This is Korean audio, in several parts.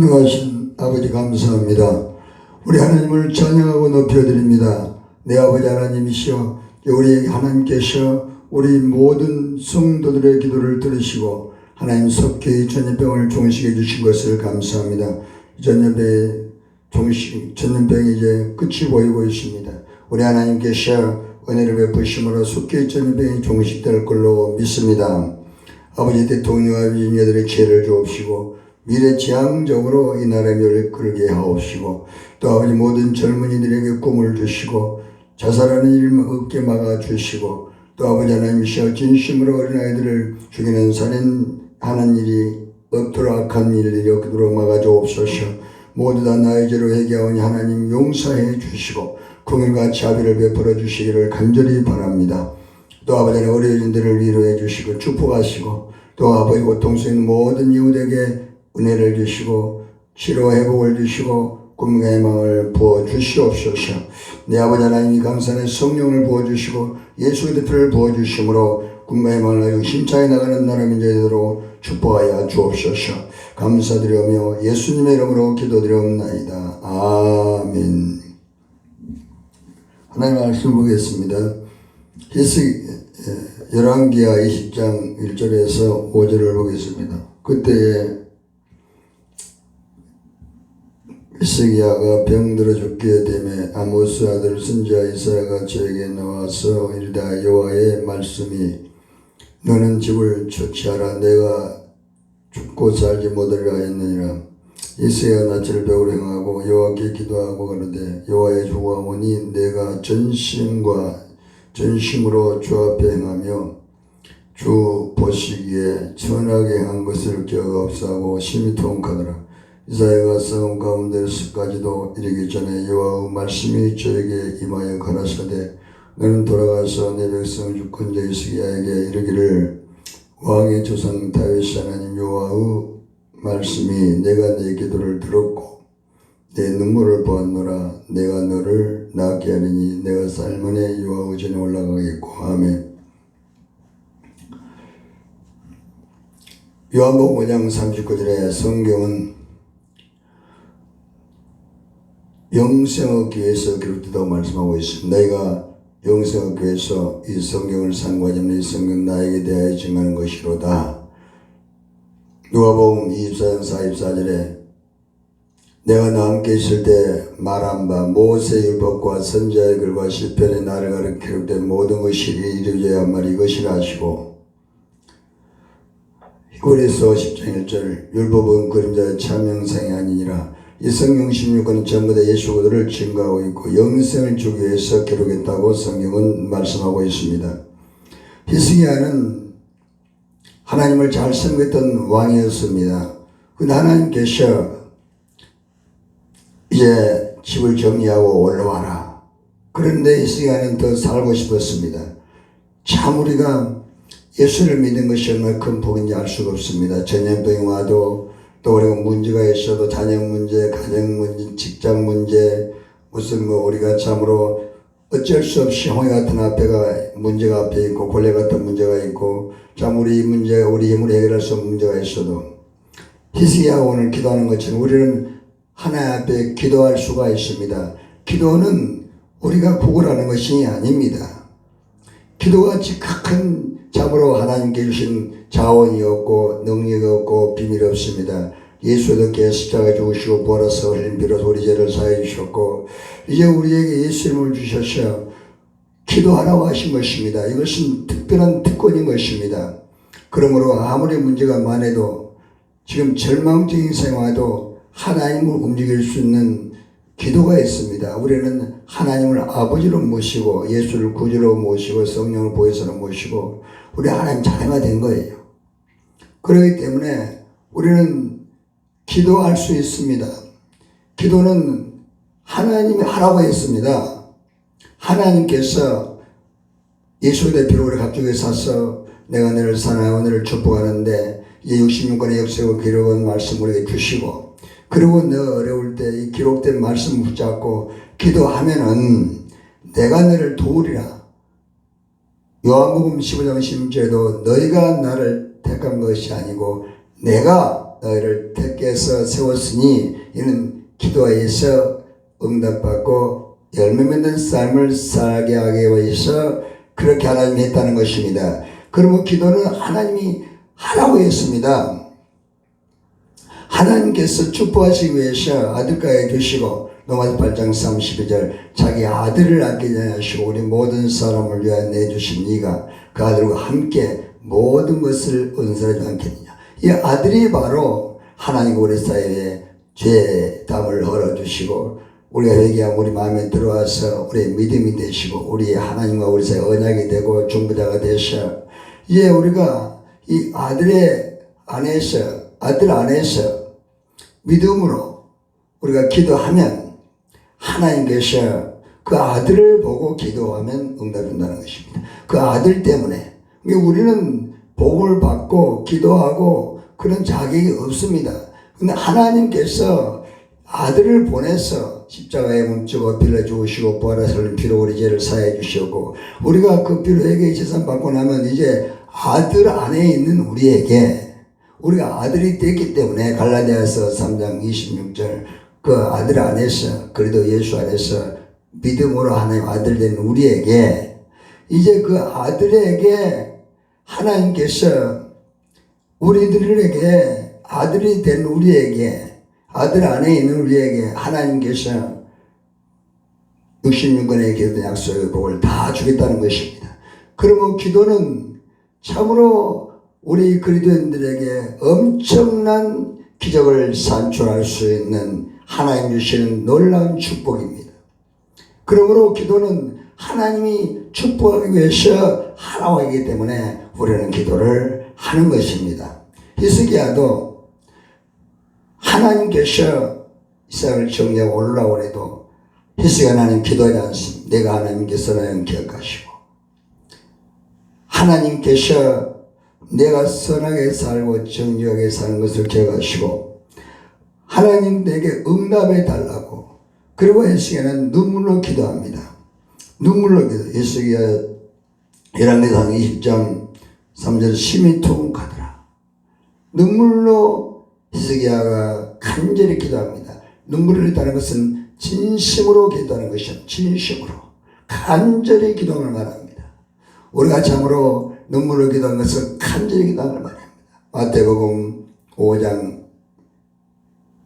전능하신 아버지 감사합니다. 우리 하나님을 찬양하고 높여드립니다. 내 아버지 하나님이시여, 우리 하나님께서 우리 모든 성도들의 기도를 들으시고 하나님 속히 전염병을 종식해 주신 것을 감사합니다. 전염병이 이제 끝이 보이고 있습니다. 우리 하나님께서 은혜를 베푸심으로 속히 전염병이 종식될 걸로 믿습니다. 아버지, 대통령과 위인들의 지혜를 주옵시고 미래지향적으로 이 나라의 멸을 끌게 하옵시고, 또 아버지 모든 젊은이들에게 꿈을 주시고 자살하는 일 없게 막아주시고, 또 아버지 하나님이시여 진심으로 어린아이들을 죽이는 살인하는 일이 없도록 악한 일이 없도록 막아주옵소서. 모두 다 나의 죄로 회개하오니 하나님 용서해 주시고 긍휼과 자비를 베풀어 주시기를 간절히 바랍니다. 또 아버지 하나님 어려운들을 위로해 주시고 축복하시고, 또 아버지 고통스러운 모든 이웃에게 은혜를 주시고 치료 회복을 주시고 꿈과 희망을 부어 주시옵소서. 내 아버지 하나님이 강산에 성령을 부어 주시고 예수 그리스도의 피를 부어 주심으로 꿈과 희망을 하여 힘차게 나가는 나라 민족으로 축복하여 주옵소서. 감사드리며 예수님의 이름으로 기도드리옵나이다. 아멘. 하나님 말씀 보겠습니다. 열왕기하 20장 1절에서 5절을 보겠습니다. 그때에 히스기야가 병들어 죽게 되매 아모스 아들 선지자 이사야가 저에게 나와서 이르다, 여호와의 말씀이 너는 집을 처치하라. 내가 죽고 살지 못하리라 했느니라. 이사야가 낯을 벽으로 향하고 여호와께 기도하고 가로되, 여호와의 주하오니 내가 전심으로 주 앞에 행하며 주 보시기에 천하게 한 것을 기억없사하고 심히 통곡하더라. 이사야가 싸움 가운데서까지도 이르기 전에 여호와의 말씀이 저에게 임하여 가라사대, 너는 돌아가서 내 백성 주권자 히스기야에게 이르기를, 왕의 조상 다윗 하나님 여호와의 말씀이 내가 내 기도를 들었고 내 눈물을 보았노라. 내가 너를 낫게 하리니 내가 살문에 여호와의 전에 올라가겠고. 아멘. 요한복음 5장 39절에 성경은 영생의 교회에서 기록되다고 말씀하고 있습니다. 너희가 영생의 교회에서 이 성경을 상고하지 않는 이 성경 나에게 대하여 증하는 것이로다. 누가복음 24장 44절에 내가 너와 함께 있을 때 말한 바 모세의 율법과 선지자의 글과 시편의 나를 가르쳐 기록된 모든 것이 이루어져야 한 말이 이것이라 하시고, 히브리서 10장 1절 율법은 그림자의 참 형상이 아니니라. 이 성경 16권은 전부 다 예수 그리스도를 증거하고 있고 영생을 주기 위해서 기록했다고 성경은 말씀하고 있습니다. 히스기야는 하나님을 잘 섬겼던 왕이었습니다. 근데 하나님께서 이제 집을 정리하고 올라와라. 그런데 히스기야는 더 살고 싶었습니다. 참 우리가 예수를 믿는 것이 얼마나 큰 복인지 알 수가 없습니다. 전염병이 와도, 또 우리가 문제가 있어도 자녀 문제, 가정 문제, 직장 문제, 무슨 우리가 참으로 어쩔 수 없이 홍해 같은 문제가 앞에 있고 골래 같은 문제가 있고 참 우리 문제, 우리 힘으로 해결할 수 없는 문제가 있어도 히스기야가 오늘 기도하는 것처럼 우리는 하나님 앞에 기도할 수가 있습니다. 기도는 우리가 구걸하는 것이 아닙니다. 기도가 큰 참으로 하나님께 주신 자원이 없고 능력이 없고 비밀이 없습니다. 예수님께 십자가에 죽으시고 부활하사 흘린 피로 우리 죄를 사해 주셨고 이제 우리에게 예수 이름을 주셔서 기도하라고 하신 것입니다. 이것은 특별한 특권인 것입니다. 그러므로 아무리 문제가 많아도 지금 절망적인 생활도 하나님을 움직일 수 있는 기도가 있습니다. 우리는 하나님을 아버지로 모시고 예수를 구주로 모시고 성령을 보혜사로 모시고 우리 하나님 자녀가 된 거예요. 그렇기 때문에 우리는 기도할 수 있습니다. 기도는 하나님이 하라고 했습니다. 하나님께서 예수의 피로 우리 갑자기 사서 내가 너를 사랑하고 너를 축복하는데 이 66권의 역사와 기록은 말씀 우리에게 주시고, 그리고 너 어려울 때 이 기록된 말씀 붙잡고 기도하면은 내가 너를 도우리라. 요한복음 15장 16절에도 너희가 나를 택한 것이 아니고 내가 내가 너희를 택해서 세웠으니 이는 기도하여서 응답받고 열매 맺는 삶을 살게 하기 위해서 그렇게 하나님이 했다는 것입니다. 그러면 기도는 하나님이 하라고 했습니다. 하나님께서 축복하시기 위해서 아들까지 주시고 로마서 8장 32절 자기 아들을 아끼지 않으시고 우리 모든 사람을 위하여 내주신 이가 그 아들과 함께 모든 것을 은사하지 않겠느냐. 이 아들이 바로 하나님 우리 사회에 죄 담을 헐어주시고 우리가 회개하면 우리 마음에 들어와서 우리의 믿음이 되시고 우리 하나님과 우리 사이 언약이 되고 중보자가 되셔 이제 우리가 이 아들 안에서 믿음으로 우리가 기도하면 하나님께서 그 아들을 보고 기도하면 응답 준다는 것입니다. 그 아들 때문에 우리는 복을 받고 기도하고 그런 자격이 없습니다. 근데 하나님께서 아들을 보내서 십자가에 뭉치고 빌어 주시고 부활하신 피로 우리 죄를 사해 주시고 우리가 그 피로 회개의 재산 받고 나면 이제 아들 안에 있는 우리에게 우리가 아들이 됐기 때문에 갈라디아서 3장 26절 그 아들 안에서 그래도 예수 안에서 믿음으로 하나님 아들 된 우리에게 이제 그 아들에게 하나님께서 우리들에게 아들이 된 우리에게 아들 안에 있는 우리에게 하나님께서 66권의 기도 약속의 복을 다 주겠다는 것입니다. 그러면 기도는 참으로 우리 그리스도인들에게 엄청난 기적을 산출할 수 있는 하나님 주시는 놀라운 축복입니다. 그러므로 기도는 하나님이 축복하기 위해서 하라고 하기 때문에 우리는 기도를 하는 것입니다. 히스기야도 하나님께서 이스라엘을 정리하고 올라오고 해도 히스기야 하나님 기도하지 않습니다. 내가 하나님께서 나를 기억하시고 하나님께서 내가 선하게 살고 정직하게 사는 것을 기억하시고 하나님 내게 응답해 달라고 그리고 히스기야는 눈물로 기도합니다. 눈물로 기도. 히스기야 1장 20장 3절 심히 통곡하더라. 눈물로 히스기야가 간절히 기도합니다. 눈물을 흘린다는 것은 진심으로 기도하는 것이죠. 진심으로 간절히 기도하는 말합니다. 우리가 참으로 눈물로 기도하는 것은 간절히 기도하는 말입니다. 마태복음 5장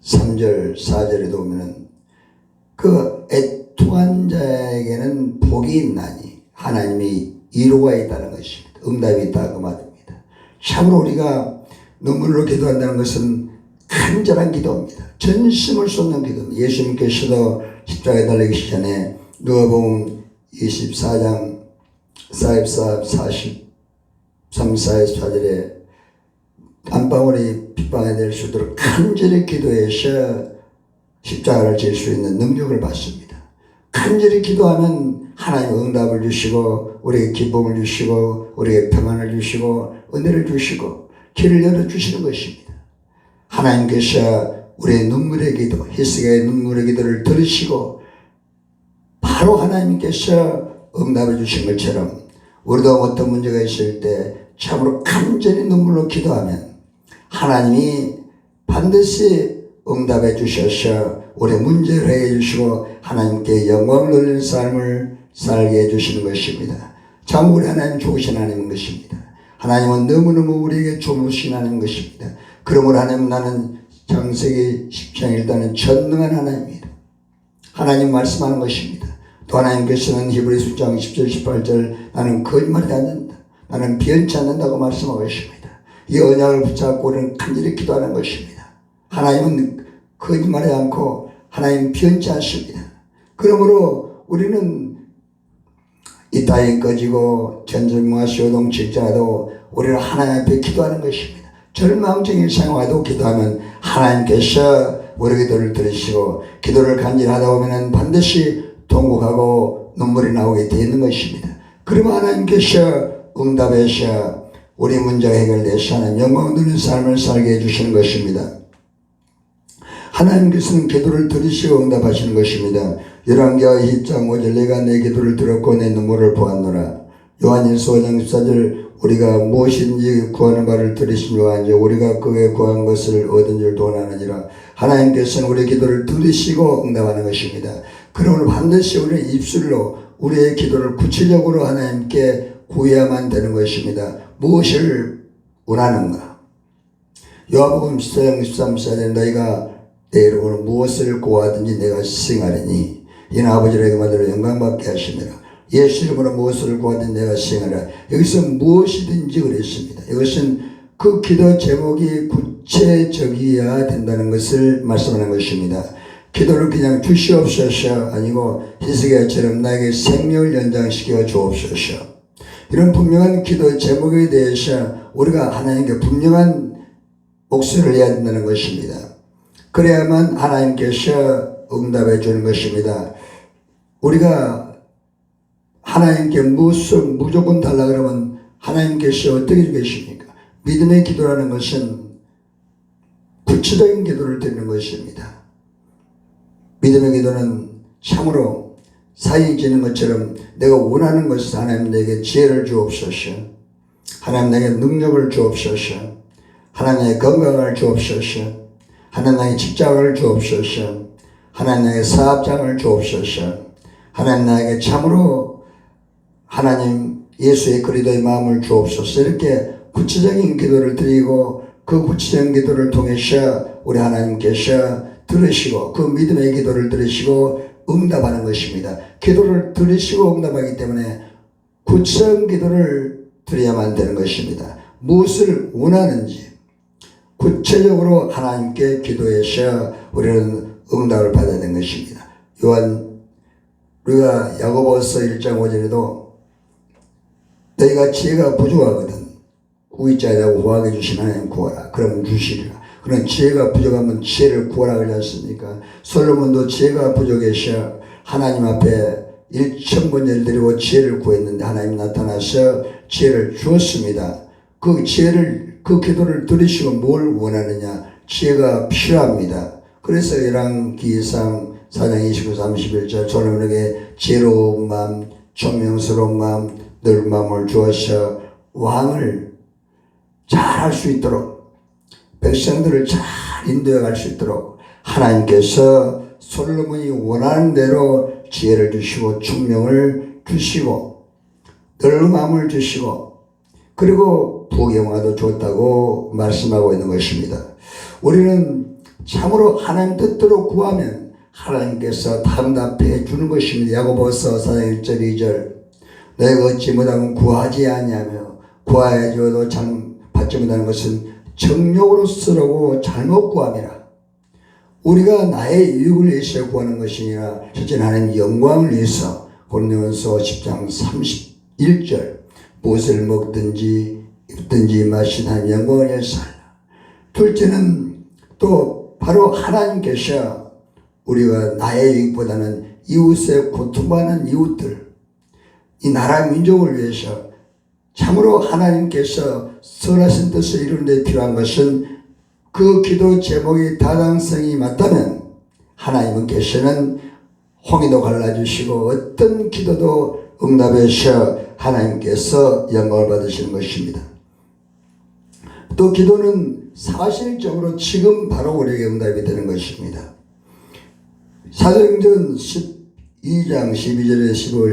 3절 4절에도 보면은 그 애통한 자에게는 복이 있나니 하나님이 이루가 있다는 것입니다. 응답이 있다 그 말입니다. 참으로 우리가 눈물로 기도한다는 것은 간절한 기도입니다. 전심을 쏟는 기도입니다. 예수님께서도 십자가에 달리기 전에 누가복음 24장 44, 43, 44절에 땀방울이 빗방에 될 수 있도록 간절히 기도해서 십자가를 질 수 있는 능력을 받습니다. 간절히 기도하면 하나님 응답을 주시고 우리에게 기쁨을 주시고 우리에게 평안을 주시고 은혜를 주시고 길을 열어주시는 것입니다. 하나님께서 우리의 눈물의 기도, 히스기야의 눈물의 기도를 들으시고 바로 하나님께서 응답해 주신 것처럼 우리도 어떤 문제가 있을 때 참으로 간절히 눈물로 기도하면 하나님이 반드시 응답해 주셔서 우리의 문제를 해결해 주시고 하나님께 영광을 돌리는 삶을 살게 해주시는 것입니다. 참 우리 하나님 좋으신 하나님인 것입니다. 하나님은 너무너무 우리에게 좋으신 하나님인 것입니다. 그러므로 하나님 나는 창세기 10장 일단은 전능한 하나님입니다. 하나님 말씀하는 것입니다. 또 하나님께서는 히브리서 10장 10절 18절 나는 거짓말하지 않는다. 나는 변치 않는다고 말씀하고 있습니다. 이 언약을 붙잡고 우리는 간절히 기도하는 것입니다. 하나님은 거짓말하지 않고 하나님 변치 않습니다. 그러므로 우리는 이 땅이 꺼지고 전쟁과 요동칠지라도 우리는 하나님 앞에 기도하는 것입니다. 절망적인 상황에도 기도하면 하나님께서 우리 기도를 들으시고 기도를 간절히 하다 보면 반드시 통곡하고 눈물이 나오게 되어 있는 것입니다. 그러면 하나님께서 응답하셔 우리 문제가 해결되셔 하나님 영광 돌리는 삶을 살게 해주시는 것입니다. 하나님께서는 기도를 들으시고 응답하시는 것입니다. 열왕기하 20장 5절 내가 내 기도를 들었고 내 눈물을 보았노라. 요한일서 5장 14절 우리가 무엇인지 구하는 바를 들으신 줄 아는지 우리가 그에 구한 것을 얻은 줄 도원하느니라. 하나님께서는 우리의 기도를 들으시고 응답하는 것입니다. 그러므로 반드시 우리는 입술로 우리의 기도를 구체적으로 하나님께 구해야만 되는 것입니다. 무엇을 원하는가? 요한복음 14장 13절에 너희가 내 이름으로 무엇을 구하든지 내가 시행하리니 이는 아버지를 만들어 영광받게 하시니라. 예수 이름으로 무엇을 구하든지 내가 시행하리라. 여기서 무엇이든지 그랬습니다. 이것은 그 기도 제목이 구체적이어야 된다는 것을 말씀하는 것입니다. 기도를 그냥 주시옵소서 아니고 히스기야처럼 나에게 생명을 연장시켜 주옵소서. 이런 분명한 기도 제목에 대해서 우리가 하나님께 분명한 목소리를 내야 된다는 것입니다. 그래야만 하나님께서 응답해 주는 것입니다. 우리가 하나님께 무조건 달라 그러면 하나님께서 어떻게 주겠습니까? 믿음의 기도라는 것은 구체적인 기도를 드리는 것입니다. 믿음의 기도는 참으로 사이 지는 것처럼 내가 원하는 것을 하나님 내게 지혜를 주옵소서. 하나님 내게 능력을 주옵소서. 하나님 내게 건강을 주옵소서. 하나님 나에게 직장을 주옵소서. 하나님 나에게 사업장을 주옵소서. 하나님 나에게 참으로 하나님 예수의 그리스도의 마음을 주옵소서. 이렇게 구체적인 기도를 드리고 그 구체적인 기도를 통해서 우리 하나님께서 들으시고 그 믿음의 기도를 들으시고 응답하는 것입니다. 기도를 들으시고 응답하기 때문에 구체적인 기도를 드려야만 되는 것입니다. 무엇을 원하는지 구체적으로 하나님께 기도해서 우리는 응답을 받아야 되는 것입니다. 우리가 야고보서 1장 5절에도 너희가 지혜가 부족하거든 구의자라고 구하게 주신 하나님 구하라. 그러면 주시리라. 그런 지혜가 부족하면 지혜를 구하라 그러지 않습니까? 솔로몬도 지혜가 부족해서 하나님 앞에 1,000번을 드리고 지혜를 구했는데 하나님 나타나서 지혜를 주었습니다. 그 지혜를 그 기도를 들으시고 뭘 원하느냐? 지혜가 필요합니다. 그래서 열왕기상 4장 29, 31절 솔로몬에게 지혜로운 마음, 총명스러운 마음, 넓은 마음을 주어서 왕을 잘 할 수 있도록 백성들을 잘 인도해 갈 수 있도록 하나님께서 솔로몬이 원하는 대로 지혜를 주시고 총명을 주시고 넓은 마음을 주시고 그리고 부경화도 줬다고 말씀하고 있는 것입니다. 우리는 참으로 하나님 뜻대로 구하면 하나님께서 답답해 주는 것입니다. 야고보서 4장 1절 2절 너희가 얻지 못하면 구하지 아니하며 구하여 줘도 받지 못하는 것은 정욕으로 쓰려고 잘못 구함이라. 우리가 나의 유익을 위해서 구하는 것이 아니라 첫째는 하나님 영광을 위해서 고린도전서 10장 31절 무엇을 먹든지 입든지 마시든 하나님 영광을 위해서 하라. 둘째는 또 바로 하나님께서 우리가 나의 유익보다는 이웃의 고통받는 이웃들 이 나라 민족을 위해서 참으로 하나님께서 선하신 뜻을 이루는 데 필요한 것은 그 기도 제목의 타당성이 맞다면 하나님께서는 홍해도 갈라주시고 어떤 기도도 응답하셔 하나님께서 영광을 받으시는 것입니다. 또 기도는 사실적으로 지금 바로 우리에게 응답이 되는 것입니다. 사도행전 12장 12절에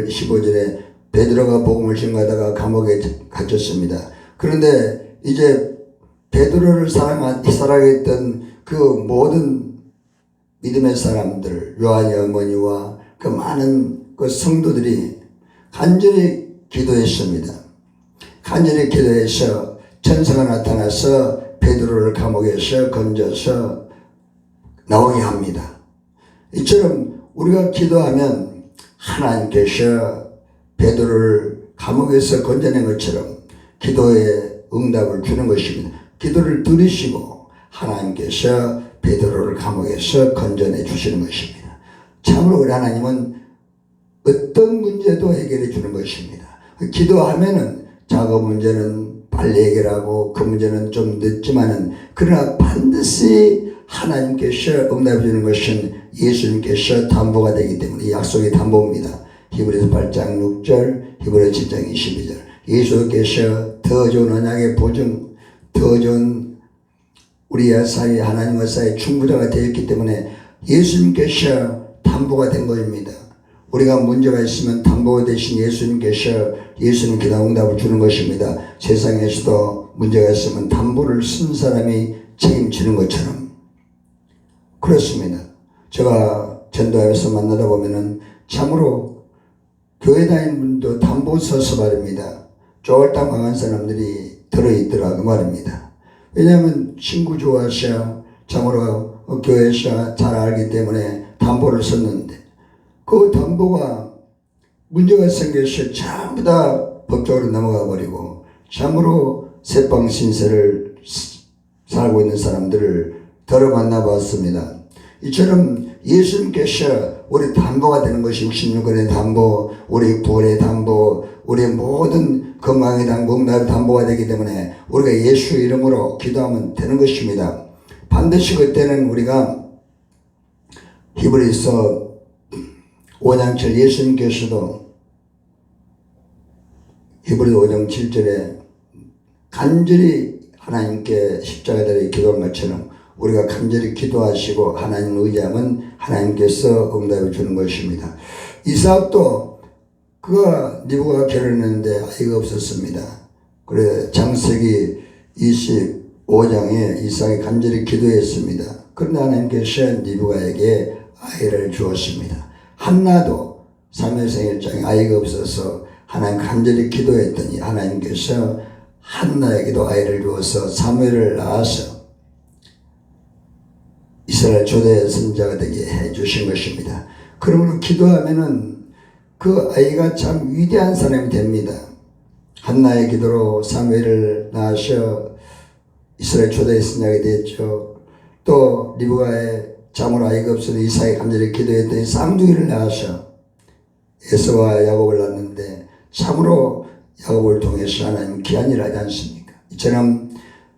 15절에 베드로가 복음을 전가하다가 감옥에 갇혔습니다. 그런데 이제 베드로를 사랑했던 그 모든 믿음의 사람들, 요한의 어머니와 그 많은 그 성도들이 간절히 기도했습니다. 간절히 기도해서 천사가 나타나서 베드로를 감옥에서 건져서 나오게 합니다. 이처럼 우리가 기도하면 하나님께서 베드로를 감옥에서 건져낸 것처럼 기도에 응답을 주는 것입니다. 기도를 들으시고 하나님께서 베드로를 감옥에서 건져내 주시는 것입니다. 참으로 우리 하나님은 어떤 문제도 해결해 주는 것입니다. 기도하면은 작은 문제는 빨리 해결하고 그 문제는 좀 늦지만은 그러나 반드시 하나님께서 응답해 주는 것은 예수님께서 담보가 되기 때문에 이 약속이 담보입니다. 히브리서 8장 6절, 히브리서 7장 22절. 예수께서 더 좋은 언약의 보증, 더 좋은 우리의 사회, 하나님의 사회 중보자가 되었기 때문에 예수님께서 담보가 된 것입니다. 우리가 문제가 있으면 담보가 되신 예수님께서 예수님 기도 응답을 주는 것입니다. 세상에서도 문제가 있으면 담보를 쓴 사람이 책임지는 것처럼 그렇습니다. 제가 전도하면서 만나다 보면은 참으로 교회 다니는 분도 담보 써서 말입니다. 쫄딱 망한 사람들이 들어있더라고 말입니다. 왜냐하면 친구 좋아하셔 참으로 교회에서 잘 알기 때문에 담보를 썼는데 그 담보가 문제가 생겨서 전부 다 법적으로 넘어가 버리고 참으로 새빵 신세를 살고 있는 사람들을 들어 만나봤습니다. 이처럼 예수님께서 우리 담보가 되는 것이 66권의 담보, 우리 부활의 담보, 우리의 모든 건강의 담보, 응답의 담보가 되기 때문에 우리가 예수 이름으로 기도하면 되는 것입니다. 반드시 그때는 우리가 히브리서 5장 7 예수님께서도 히브리서 5장 7절에 간절히 하나님께 십자가들의 기도한 것처럼 우리가 간절히 기도하시고 하나님 의지하면 하나님께서 응답해 주는 것입니다. 이삭도 그가 리브가 결혼했는데 아이가 없었습니다. 그래 창세기 25장에 이삭이 간절히 기도했습니다. 그런데 하나님께서 리브가에게 아이를 주었습니다. 한나도 사무엘상 1장에 아이가 없어서 하나님 간절히 기도했더니 하나님께서 한나에게도 아이를 주어서 사무엘을 낳아서 이스라엘 초대 선지자가 되게 해주신 것입니다. 그러므로 기도하면은 그 아이가 참 위대한 사람이 됩니다. 한나의 기도로 사무엘을 낳으셔 이스라엘 초대 선지자가 됐죠. 또 리브가의 참으로 아이가 없어서 이삭이 간절히 기도했더니 쌍둥이를 낳으셔 에서와 야곱을 낳았는데 참으로 야곱을 통해서 하나님 귀한 일을 하지 않습니까? 이처럼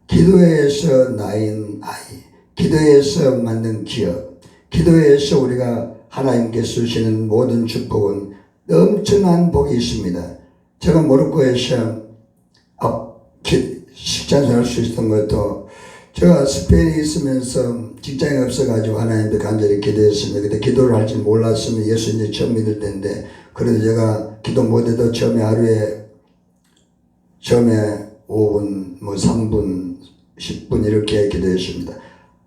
기도에서 낳은 아이, 기도에서 만든 기업, 기도에서 우리가 하나님께 주시는 모든 축복은 엄청난 복이 있습니다. 제가 모로코에서 식장을 할 수 있었던 것도 제가 스페인에 있으면서 직장이 없어가지고 하나님께 간절히 기도했습니다. 그때 기도를 할 줄 몰랐으면 예수 이제 처음 믿을 때인데 그래도 제가 기도 못해도 처음에 5분, 3분, 10분 이렇게 기도했습니다.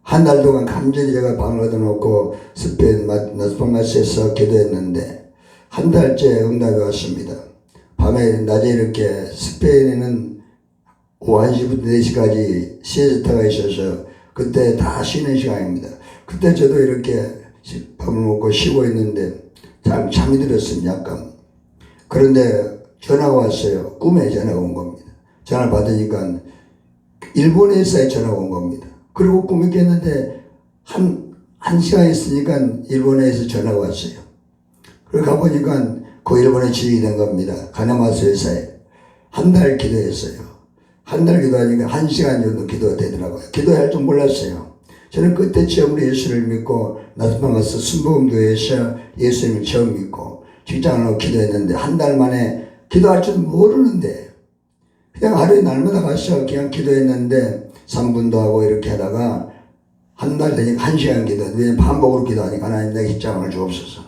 한 달 동안 간절히 제가 방을 얻어놓고 스페인 라스팔마스에서 기도했는데 한 달째 응답이 왔습니다. 밤에 낮에 이렇게 스페인에는 오후 1시부터 4시까지 시에스타가 있어서 그때 다 쉬는 시간입니다. 그때 저도 이렇게 밥을 먹고 쉬고 있는데 잠이 들었습니다. 약간. 그런데 전화가 왔어요. 꿈에 전화가 온 겁니다. 전화를 받으니까 일본 회사에 전화가 온 겁니다. 그리고 꿈을 깼는데 한 시간 있으니까 일본에서 전화가 왔어요. 그리고 가보니까 그 일본에 지휘 된 겁니다. 가나마스 회사에. 한 달 기도했어요. 한 달 기도하니까 1시간 정도 기도가 되더라고요. 기도할 줄 몰랐어요. 저는 그때 처음으로 예수를 믿고 나스방가서 순복음교회에서 예수님을 처음 믿고 직장으로 기도했는데 한 달 만에 기도할 줄 모르는데 그냥 하루에 날마다 가서 그냥 기도했는데 3분도 하고 이렇게 하다가 한 달 되니까 1시간 기도, 왜냐면 반복으로 기도하니까 하나님 내게 직장을 주옵소서.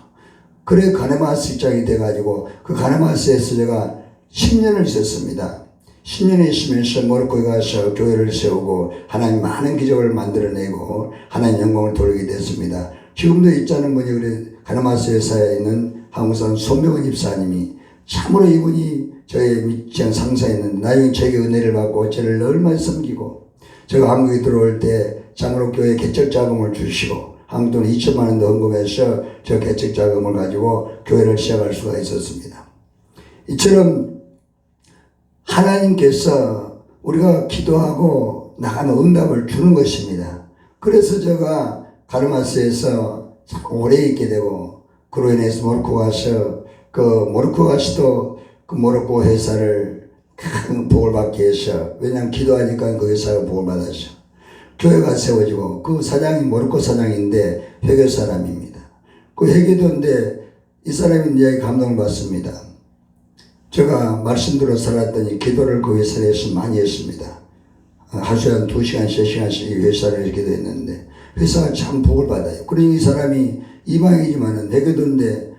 그래 가네마스 직장이 돼가지고 그 가네마스에서 제가 10년을 있었습니다. 10년을 있으면서 모로코에 가서 교회를 세우고 하나님 많은 기적을 만들어내고 하나님 영광을 돌리게 됐습니다. 지금도 있자는 분이 우리 가네마스 회사에 있는 한국산 손명은 집사님이 참으로 이분이 저의 미치한 상사였는데 나중에 저에게 은혜를 받고 저를 얼마나 섬기고 제가 한국에 들어올 때 참으로 교회 개척 자금을 주시고 한국 돈 2천만 원도 헌금해서 저 개척 자금을 가지고 교회를 시작할 수가 있었습니다. 이처럼 하나님께서 우리가 기도하고 나가는 응답을 주는 것입니다. 그래서 제가 가르마스에서 오래 있게 되고 그로 인해서 모로코 가서 그 모로코 가서도 그 모로코 회사를 큰 복을 받게 해서 왜냐하면 기도하니까 그 회사가 복을 받았죠. 교회가 세워지고 그 사장이 모로코 사장인데 회계 사람입니다. 그 회계도인데 이 사람이 이야기 감동을 받습니다. 제가 말씀대로 살았더니 기도를 그 회사에서 많이 했습니다. 하루에 한 2시간, 3시간씩 회사를 기도했는데 회사가 참 복을 받아요. 그러니 이 사람이 이방이지만은 회교도인데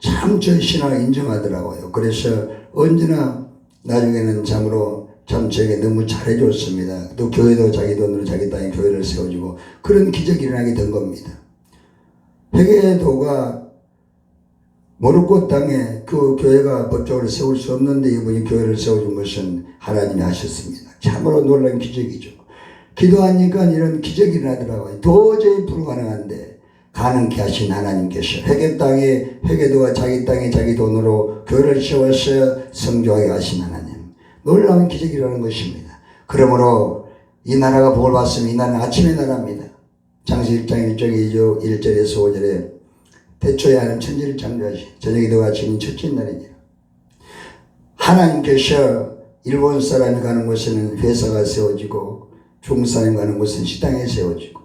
참 저 신앙을 인정하더라고요. 그래서 언제나 나중에는 참으로 참 저에게 너무 잘해줬습니다. 또 교회도 자기 돈으로 자기 땅에 교회를 세워주고 그런 기적이 일어나게 된 겁니다. 회계도가 모로코 땅에 그 교회가 법적으로 세울 수 없는데 이분이 교회를 세워준 것은 하나님이 하셨습니다. 참으로 놀라운 기적이죠. 기도하니까 이런 기적이 일어나더라고요. 도저히 불가능한데 가능케 하신 하나님께서 회계 땅에 회계도가 자기 땅에 자기 돈으로 교회를 세워서 성교하게 하신 하나님. 놀라운 기적이라는 것입니다. 그러므로 이 나라가 복을 받으면 이 나라는 아침의 나라입니다. 창세기 1장 1절에서 5절에 태초에 하나님 천지를 창조하신 저녁에도 아침인 첫째 날이니라. 하나님께서 일본 사람이 가는 곳에는 회사가 세워지고 중국 사람이 가는 곳은 식당이 세워지고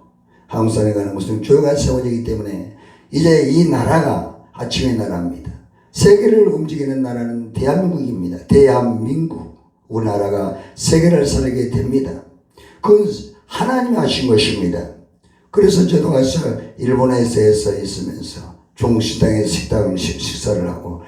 한국 사람이 가는 곳은 교회가 세워지기 때문에 이제 이 나라가 아침의 나라입니다. 세계를 움직이는 나라는 대한민국입니다. 대한민국. 우리나라가 세계를 살게 됩니다. 그건 하나님이 하신 것입니다. 그래서 저도 가서 일본에서 있으면서 중식당에서 식사를 하고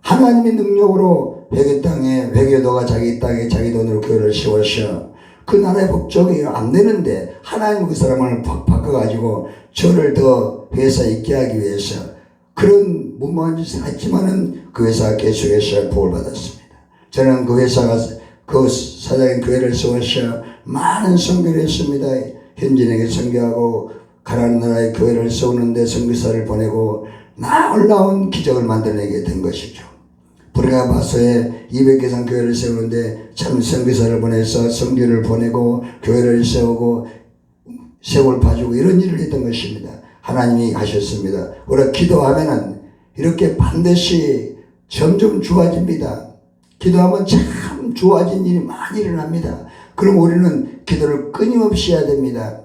하나님의 능력으로 회계 땅에 회계도가 자기 땅에 자기 돈으로 교회를 세워서 그 나라의 법적이 안 되는데 하나님 그 사람을 바꿔가지고 저를 더 회사에 있게 하기 위해서 그런 무모한 짓을 했지만은 그 회사가 계속해서 복을 받았습니다. 저는 그 회사가 그 사장의 교회를 세워서 많은 선교를 했습니다. 현진에게 선교하고 가나안 나라의 교회를 세우는데 선교사를 보내고 놀라운 기적을 만들어내게 된 것이죠. 부르나바소에 200개 이상 교회를 세우는데 참 선교사를 보내서 선교를 보내고 교회를 세우고 세월 봐주고 이런 일을 했던 것입니다. 하나님이 하셨습니다. 우리가 기도하면은 이렇게 반드시 점점 좋아집니다. 기도하면 참 좋아진 일이 많이 일어납니다. 그럼 우리는 기도를 끊임없이 해야 됩니다.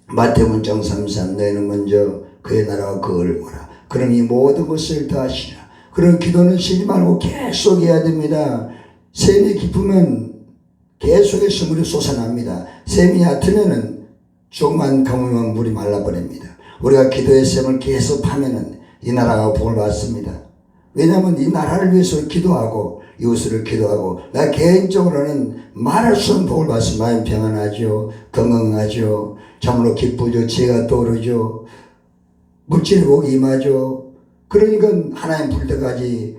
마태복음 33 너희는 먼저 그의 나라와 그 의를 보라. 그럼 이 모든 것을 더하시라. 그런 기도는 쉬지 말고 계속 해야 됩니다. 샘이 깊으면 계속해서 물이 솟아납니다. 샘이 얕으면은 조금만 감으면 물이 말라버립니다. 우리가 기도의 샘을 계속 파면은 이 나라가 복을 받습니다. 왜냐하면 이 나라를 위해서 기도하고 이웃을 기도하고 나 개인적으로는 말할 수 없는 복을 받습니다. 마음 평안하죠. 건강하죠. 참으로 기쁘죠. 지혜가 떠오르죠. 물질의 복이 임하죠. 그러니까 하나님 부를 때까지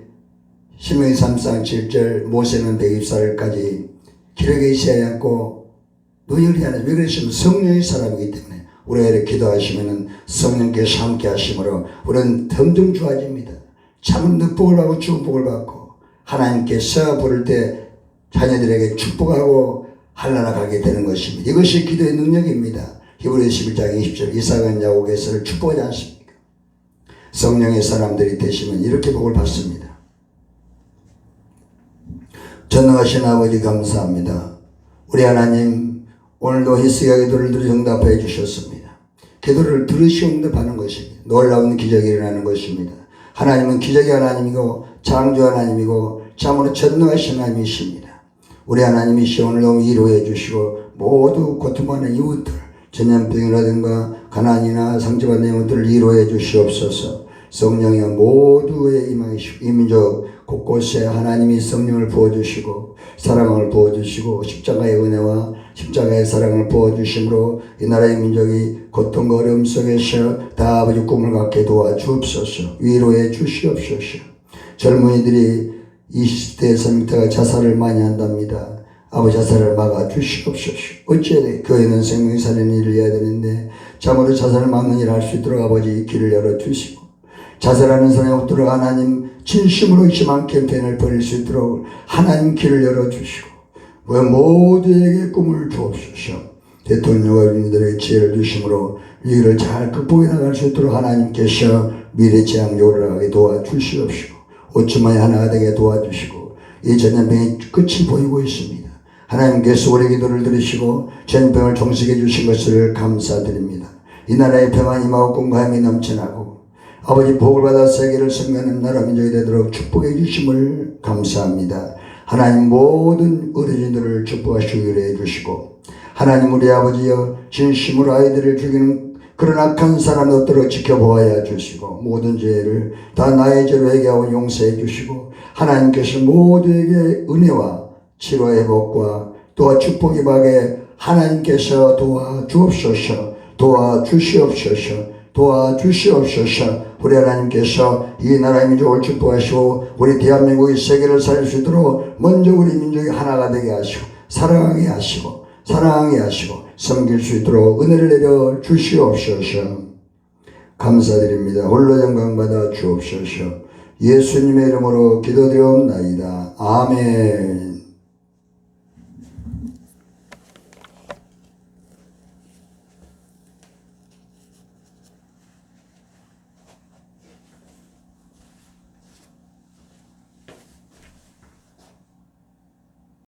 신명기 3장 7절 모세는 120살까지 기록에 있어야 했고 노열이 하나 왜 그러시면 성령의 사람이기 때문에 우리가 이렇게 기도하시면 성령께서 함께 하심으로 우리는 점점 좋아집니다. 참 늑복을 받고 축복을 받고 하나님께서 부를 때 자녀들에게 축복하고 하나나 가게 되는 것입니다. 이것이 기도의 능력입니다. 히브리서 11장 20절 이삭은 야곱에서를 축복하지 않습니까? 성령의 사람들이 되시면 이렇게 복을 받습니다. 전능하신 아버지 감사합니다. 우리 하나님 오늘도 히스기야 기도를 들으 응답해 주셨습니다. 기도를 들으시 응답하는 것입니다. 놀라운 기적이 일어나는 것입니다. 하나님은 기적의 하나님이고 창조 하나님이고 참으로 전능하신 하나님이십니다. 우리 하나님이시 오늘도 위로해 주시고 모두 고통받는 이웃들 전염병이라든가 가난이나 상처받는 이웃들을 위로해 주시옵소서. 성령이 모두의 임하시고 이 민족 곳곳에 하나님이 성령을 부어주시고 사랑을 부어주시고 십자가의 은혜와 십자가의 사랑을 부어주심으로 이 나라의 민족이 고통과 어려움 속에서 다 아버지 꿈을 갖게 도와주옵소서. 위로해 주시옵소서. 젊은이들이 20대 30대가 자살을 많이 한답니다. 아버지 자살을 막아 주시옵소서. 어찌해야 돼? 교회는 생명이 사는 일을 해야 되는데 참으로 자살을 막는 일을 할 수 있도록 아버지 길을 열어주시고 자살하는 사람이 없도록 하나님 진심으로 희망 캠페인을 벌일 수 있도록 하나님 길을 열어주시고 모두에게 꿈을 주옵소서. 대통령과 국민들에게 지혜를 주심으로 위기를 잘 극복해 나갈 수 있도록 하나님께서 미래 재앙조를 하게 도와주시옵시고 5천만이 하나가 되게 도와주시고 이 전염병의 끝이 보이고 있습니다. 하나님께서 우리 기도를 들으시고 전염병을 종식해 주신 것을 감사드립니다. 이 나라의 평안이 임하고 공감이 넘쳐나고 아버지 복을 받아 세계를 섬기는 나라 민족이 되도록 축복해 주심을 감사합니다. 하나님 모든 어린이들을 축복하시기로 해주시고 하나님 우리 아버지여 진심으로 아이들을 죽이는 그런 악한 사람 없도록 지켜보아야 주시고 모든 죄를 다 나의 죄로 회개하고 용서해 주시고 하나님께서 모두에게 은혜와 치료의 복과 또한 축복이 받게 하나님께서 도와주옵소서. 우리 하나님께서 이 나라의 민족을 축복하시고 우리 대한민국의 세계를 살릴 수 있도록 먼저 우리 민족이 하나가 되게 하시고 사랑하게 하시고 섬길 수 있도록 은혜를 내려 주시옵소서. 감사드립니다. 홀로 영광 받아 주옵소서. 예수님의 이름으로 기도드리옵나이다. 아멘.